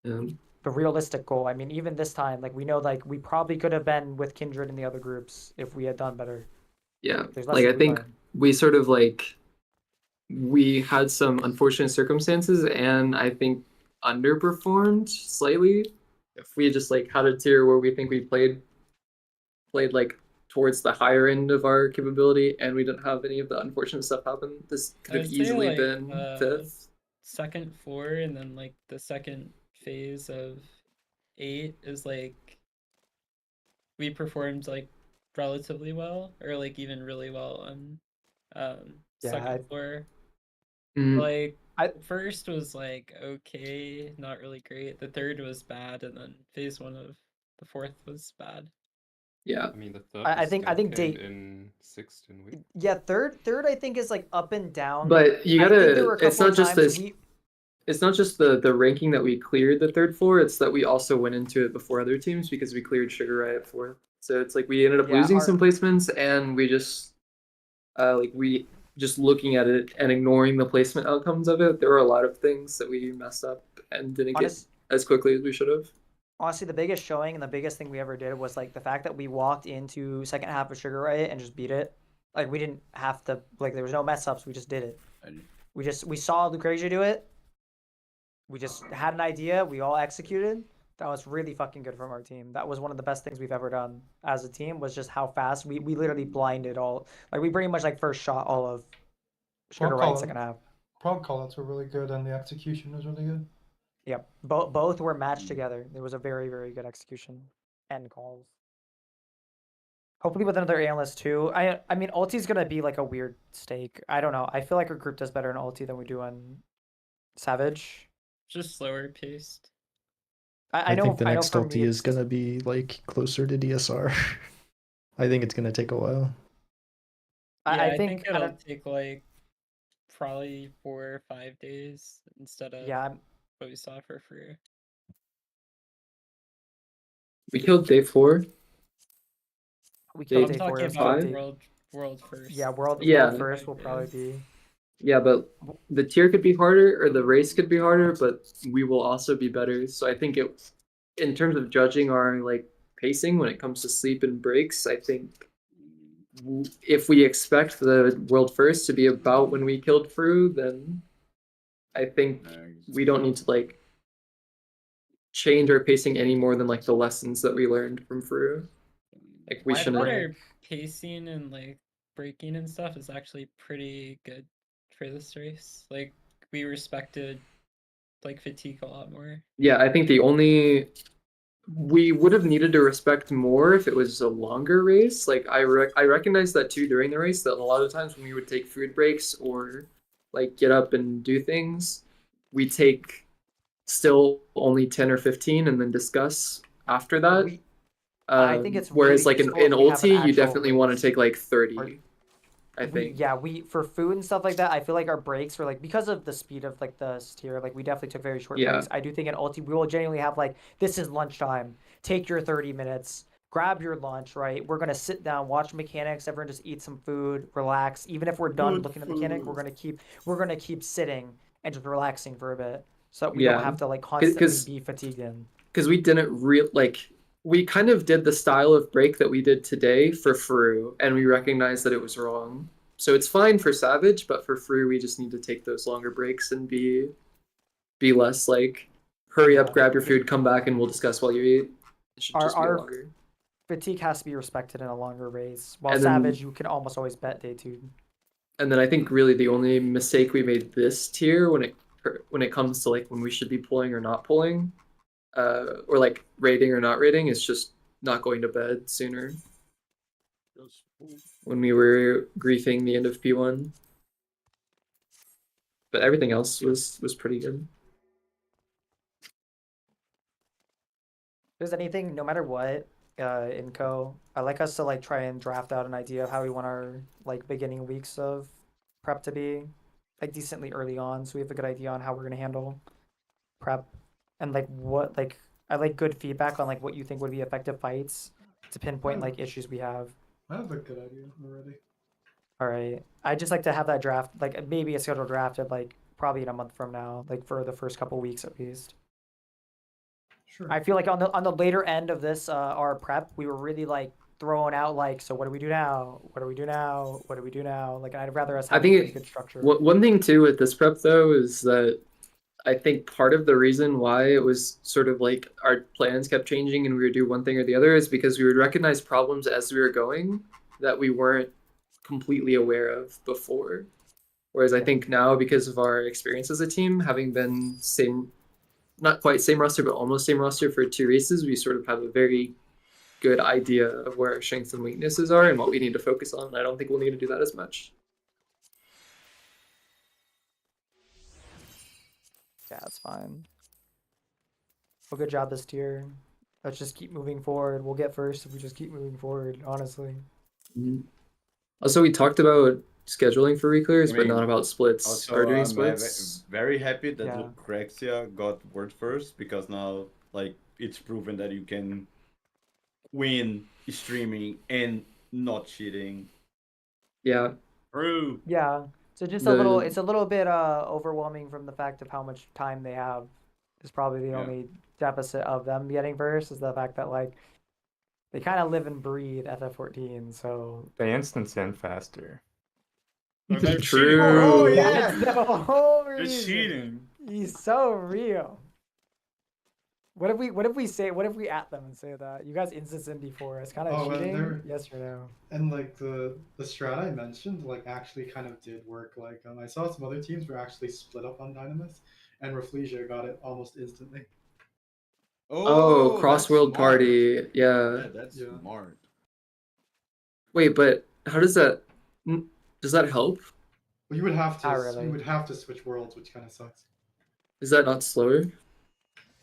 Um, The realistic goal. I mean, even this time, like we know, like we probably could have been with Kindred and the other groups if we had done better. yeah, There's like I lessons we think learned. we sort of like we had some unfortunate circumstances, and I think underperformed slightly. If we just like had a tier where we think we played like towards the higher end of our capability, and we didn't have any of the unfortunate stuff happen, this could have I'd say, easily like, been 5th. second 4 and then like the second phase of 8 is like we performed like relatively well or like even really well on second floor. Like first was like okay, not really great. The third was bad, and then phase 1 of the 4th was bad. Yeah, I mean, the third. I think date in 16 weeks. Yeah, third I think is like up and down. But you I think there gotta. were a It's couple not of just times this. It's not just the ranking that we cleared the third floor. It's that we also went into it before other teams because we cleared Sugar Riot 4th. So it's like we ended up Yeah, losing our- some placements, and we just we just looking at it and ignoring the placement outcomes of it. There were a lot of things that we messed up and didn't Honest- get as quickly as we should have. Honestly, the biggest showing and the biggest thing we ever did was like the fact that we walked into second half of Sugar Riot and just beat it. Like we didn't have to, like there was no mess ups. We just did it. We saw Lucrezia do it. We just had an idea. We all executed. That was really fucking good from our team. That was one of the best things we've ever done as a team. Was just how fast we literally blinded all. Like we pretty much like first shot all of Sugar Riot second half. Prog callouts were really good, and the execution was really good. Yep. Both were matched together. There was a very, very good execution and calls. Hopefully with another analyst too. I mean ulti's gonna be like a weird stake. I don't know. I feel like our group does better in ulti than we do on Savage. Just slower paced. I know think the I know next for ulti me is gonna be like closer to DSR. I think it's gonna take a while. I I think it'll take like probably 4 or 5 days instead of Yeah, what we saw for free. We killed day 4. we Day killed I'm day 4. talking It was about day. world first. Yeah, world Yeah. first will probably be. Yeah, but the tier could be harder, or the race could be harder, but we will also be better. So I think it, in terms of judging our like pacing when it comes to sleep and breaks, I think if we expect the world first to be about when we killed Fru, then I think we don't need to like change our pacing any more than like the lessons that we learned from Fru. Like we I shouldn't. thought our pacing and like braking and stuff is actually pretty good for this race. Like we respected like fatigue a lot more. Yeah, I think we would have needed to respect more if it was a longer race. Like I recognized that too during the race, that a lot of times when we would take food breaks or like get up and do things, we take still only 10 or 15 and then discuss after that. I think it's whereas really like in useful if we have an ulti, you actual definitely want to race. take like 30. I think. We for food and stuff like that, I feel like our breaks were like, because of the speed of like the tier, like we definitely took very short Yeah. breaks. I do think in ulti we will genuinely have like, this is lunchtime. Take your 30 minutes, grab your lunch, right? We're gonna sit down, watch mechanics, everyone just eat some food, relax. Even if we're done Good looking at the mechanic, food. we're gonna keep sitting and just relaxing for a bit. So that we Yeah. don't have to like constantly 'Cause- be fatigued in. Because we didn't we kind of did the style of break that we did today for Fru, and we recognized that it was wrong. So it's fine for Savage, but for Fru, we just need to take those longer breaks and be less like, hurry up, grab your food, come back, and we'll discuss while you eat. It should just be Our longer. fatigue has to be respected in a longer race. While And then- Savage, you can almost always bet day 2. And then I think really the only mistake we made this tier when it comes to like when we should be pulling or not pulling, or like rating or not rating, is just not going to bed sooner. When we were griefing the end of P1. But everything else was pretty good. If there's anything, no matter what, in co, I like us to like try and draft out an idea of how we want our like beginning weeks of prep to be, like decently early on, so we have a good idea on how we're gonna handle prep, and like what like I like good feedback on like what you think would be effective fights to pinpoint like issues we have. I have a good idea already. All right, I just like to have that draft, like maybe a scheduled draft at like probably in a month from now, like for the first couple weeks at least. Sure. I feel like on the later end of this our prep, we were really like throwing out like, so what do we do now? What do we do now? What do we do now? Like I'd rather us have I think a pretty good structure. one thing too with this prep though is that I think part of the reason why it was sort of like our plans kept changing and we would do one thing or the other is because we would recognize problems as we were going that we weren't completely aware of before. Whereas I think now, because of our experience as a team, having been not quite same roster, but almost same roster for 2 races, we sort of have a very good idea of where our strengths and weaknesses are and what we need to focus on. I don't think we'll need to do that as much. Yeah, it's fine. Well, good job this tier. Let's just keep moving forward. We'll get first if we just keep moving forward, honestly. Mm-hmm. Also, we talked about scheduling for reclears, but not about splits. Also, Are doing I'm splits? very happy that Yeah. Lucrexia got world first, because now like it's proven that you can win streaming and not cheating. Yeah. True. Yeah. So just it's a little bit overwhelming from the fact of how much time they have. Is probably the only deficit of them getting first, is the fact that like they kind of live and breathe FF14, so They instance in faster. They're True. cheating. Oh yeah, that's the whole They're reason. cheating. He's so real. What if we at them and say that you guys instance in before? It's kind of Oh, and cheating. they're- Yes or no? And like the strat I mentioned, like actually kind of did work. Like I saw some other teams were actually split up on Dynamis, and Rafflesia got it almost instantly. Oh, that's cross world smart. party. Yeah. That's smart. Wait, but how does that help? Well, you would have to Not really. you would have to switch worlds, which kind of sucks. Is that not slower?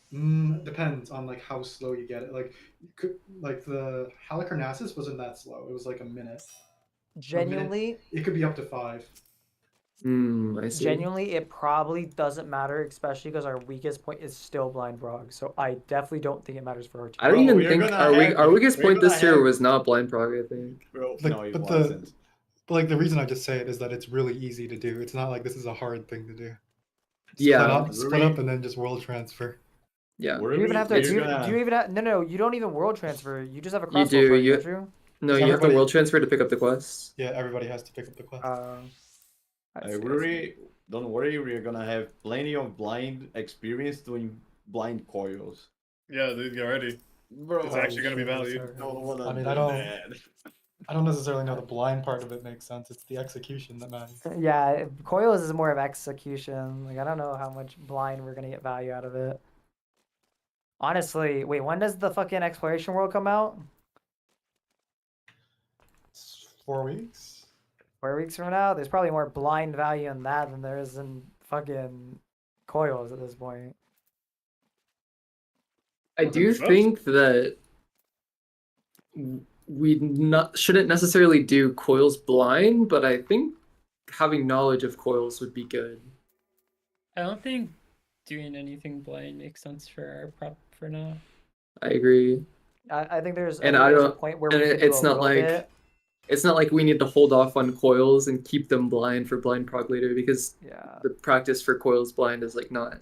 Depends on like how slow you get it. Like like the Halicarnassus wasn't that slow. It was like a minute. Genuinely, It could be up to 5. I see. Genuinely, it probably doesn't matter, especially because our weakest point is still blind frog. So I definitely don't think it matters for our team. I don't Bro, even we're think gonna our have- weakest we're point gonna this year have- was not blind prog, I think. Bro, Like, no, it but wasn't. Like the reason I just say it is that it's really easy to do. It's not like this is a hard thing to do. Yeah. Split up, and then just world transfer. Yeah. We're Do you even have to? Do gonna- you even have? No, you don't even world transfer. You just have a You crossbow do, party, you- don't you? No, you have to Everybody- world transfer to pick up the quests. Yeah, everybody has to pick up the quest. I see, I see. Don't worry, we're gonna have plenty of blind experience doing blind coils. Yeah, dude, get ready. Bro, It's actually gonna be sure, valued. sorry. don't wanna I mean, do I don't- that. I don't necessarily know the blind part of it makes sense. It's the execution that matters. Yeah, coils is more of execution. Like I don't know how much blind we're gonna get value out of it. Honestly, wait, when does the fucking exploration world come out? It's 4 weeks. 4 weeks from now? There's probably more blind value in that than there is in fucking coils at this point. I do Close. think that we shouldn't necessarily do coils blind, but I think having knowledge of coils would be good. I don't think doing anything blind makes sense for our prep for now. I agree. I think there's And I think I there's a don't- point where and we could do it's a not little like- bit. It's not like we need to hold off on coils and keep them blind for blind prog later, because Yeah. the practice for coils blind is like not.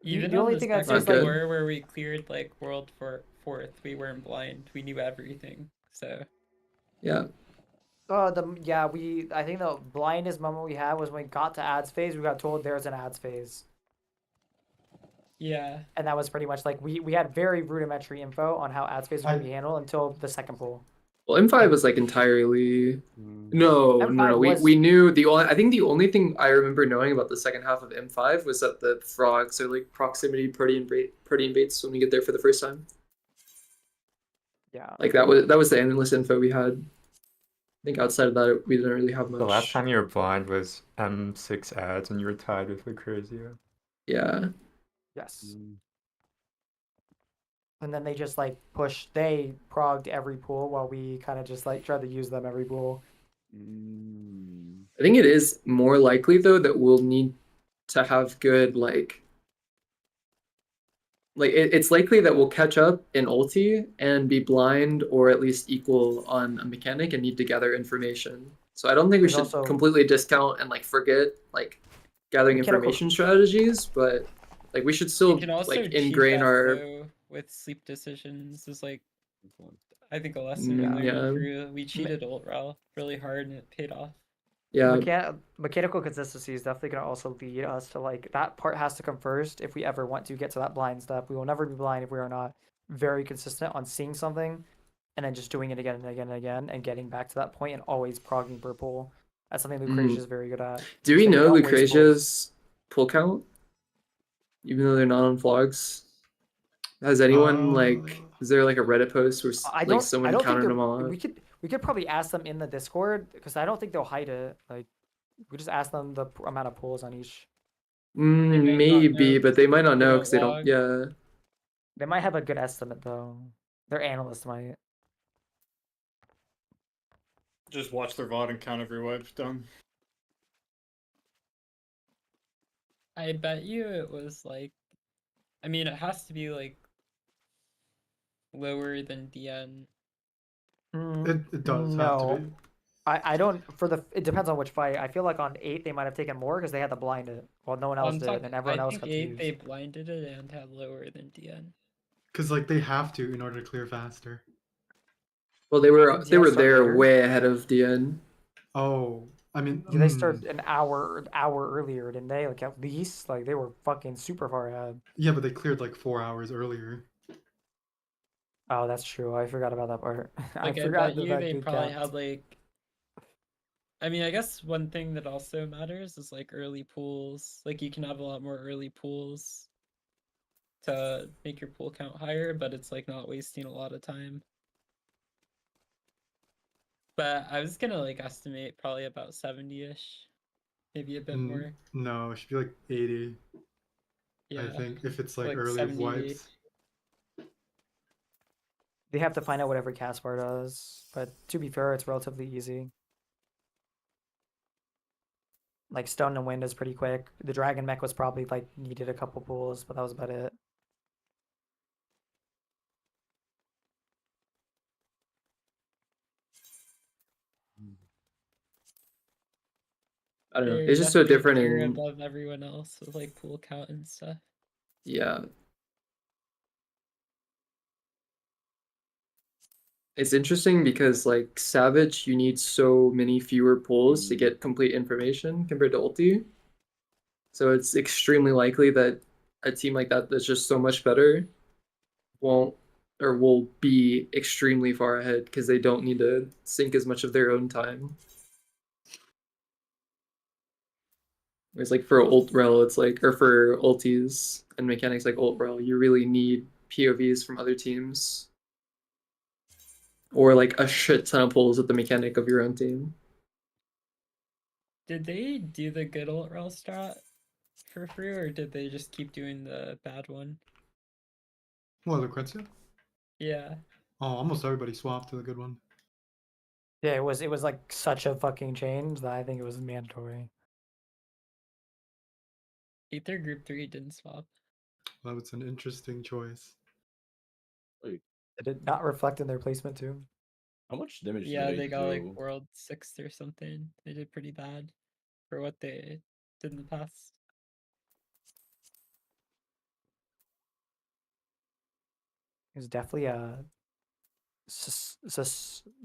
Even the on only the thing I'd say second is, like- floor where we cleared like world for fourth, we weren't blind. We knew everything. So Yeah. I think the blindest moment we had was when we got to ads phase. We got told there's an ads phase, yeah. and that was pretty much like we had very rudimentary info on how ads phase was going to be handled until the second pool. Well, M5 was like entirely. No, no, no. M5 was- We knew the only. I think the only thing I remember knowing about the second half of M5 was that the frogs are like proximity protein baits when we get there for the first time. Yeah. Like that was the analyst info we had. I think outside of that, we didn't really have much. The last time you were blind was M6 ads and you were tied with Lucrezia. Yeah. Yes. And then they just like they progged every pool while we kind of just like tried to use them every pool. I think it is more likely though that we'll need to have good it's likely that we'll catch up in ulti and be blind or at least equal on a mechanic and need to gather information. So I don't think we There's should also- completely discount and like forget like gathering Mechanical- information strategies, but like we should still We can also like cheat ingrain that, our though, with sleep decisions is like I think a lesson we Mm, learned yeah. through. We cheated ult rel really hard and it paid off. yeah. Mechanical consistency is definitely going to also lead us to like that part has to come first if we ever want to get to that blind step. We will never be blind if we are not very consistent on seeing something and then just doing it again and again and again and getting back to that point and always progging per pool. That's something Lucrezia is very good at. Do we So know don't waste pulls. Lucrezia's pull count? Even though they're not on vlogs? Has anyone is there like a Reddit post where I like don't. someone I don't think counted them they're- all? we could probably ask them in the Discord because I don't think they'll hide it. Like we just ask them the amount of pulls on each. might not Maybe, know but they might not know don't because they don't. log. Yeah. They might have a good estimate though. Their analyst might. Just watch their VOD and count every wipe done. I bet you it was like I mean it has to be like lower than DN. It does have No. to be. I don't it depends on which fight. I feel like on 8 they might have taken more because they had to blind it. Well, no one else did, and everyone I else think got to 8 use. they blinded it and had lower than DN. Because like they have to in order to clear faster. Well, they were Did DN start there later? way ahead of DN. Oh, I mean, Did they start an hour earlier, didn't they? Like at least like they were fucking super far ahead. yeah, but they cleared like 4 hours earlier. Oh, that's true. I forgot about that part. Like I forgot bet that you that they good probably count. had like I mean, I guess one thing that also matters is like early pools. Like you can have a lot more early pools to make your pool count higher, but it's like not wasting a lot of time. But I was gonna like estimate probably about 70-ish, maybe a bit more. No, it should be like 80. Yeah, I think if it's like, like early 70 to wipes. They have to find out what every cast bar does, but to be fair, it's relatively easy. Like Stone and Wind is pretty quick. The Dragon Mech was probably like needed a couple pulls, but that was about it. I don't know. They're It's just so definitely different tier in above everyone else with like pool count and stuff. yeah. It's interesting because like Savage, you need so many fewer pulls to get complete information compared to ulti. So it's extremely likely that a team like that that's just so much better won't or will be extremely far ahead because they don't need to sink as much of their own time. Whereas like for ult rel, it's like or for ultis and mechanics like ult rel, you really need POVs from other teams. Or like a shit ton of pulls with the mechanic of your own team. Did they do the good ult rel strat for free, or did they just keep doing the bad one? What, Lucrezia? Yeah. Oh, almost everybody swapped to the good one. Yeah, it was like such a fucking change that I think it was mandatory. Ether Group 3 didn't swap. That was an interesting choice. Did it not reflect in their placement too? How much damage Yeah, did they got like do? world 6th or something. They did pretty bad for what they did in the past. It was definitely a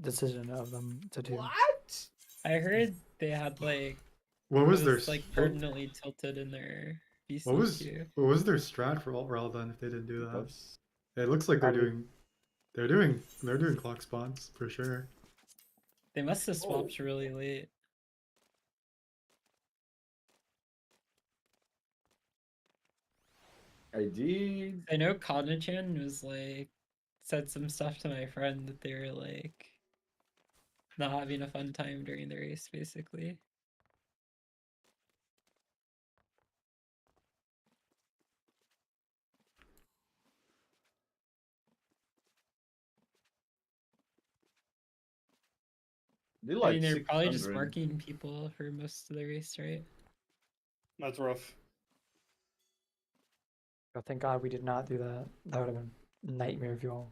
decision of them to do. What? I heard they had like What it was their was like what, permanently tilted in their what was BCQ. what was their strat for alt rel then if they didn't do that? Buffs. It looks like they're Probably- doing clock spawns for sure. They must have swapped really late. I did. I know Chan was like said some stuff to my friend that they were like not having a fun time during the race, basically. They I like mean, they're probably just 600. marking people for most of the race, right? That's rough. Oh, thank God we did not do that. That would have been a nightmare fuel.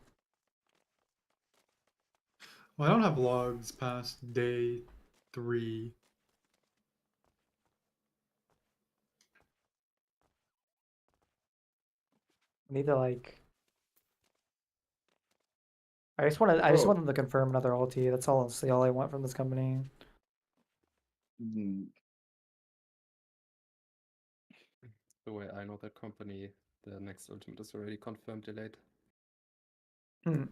Well, I don't have logs past day 3. We need to like. I just want Bro. them to confirm another ulti. That's honestly all I want from this company. The way I know that company, the next ultimate is already confirmed delayed. Hmm.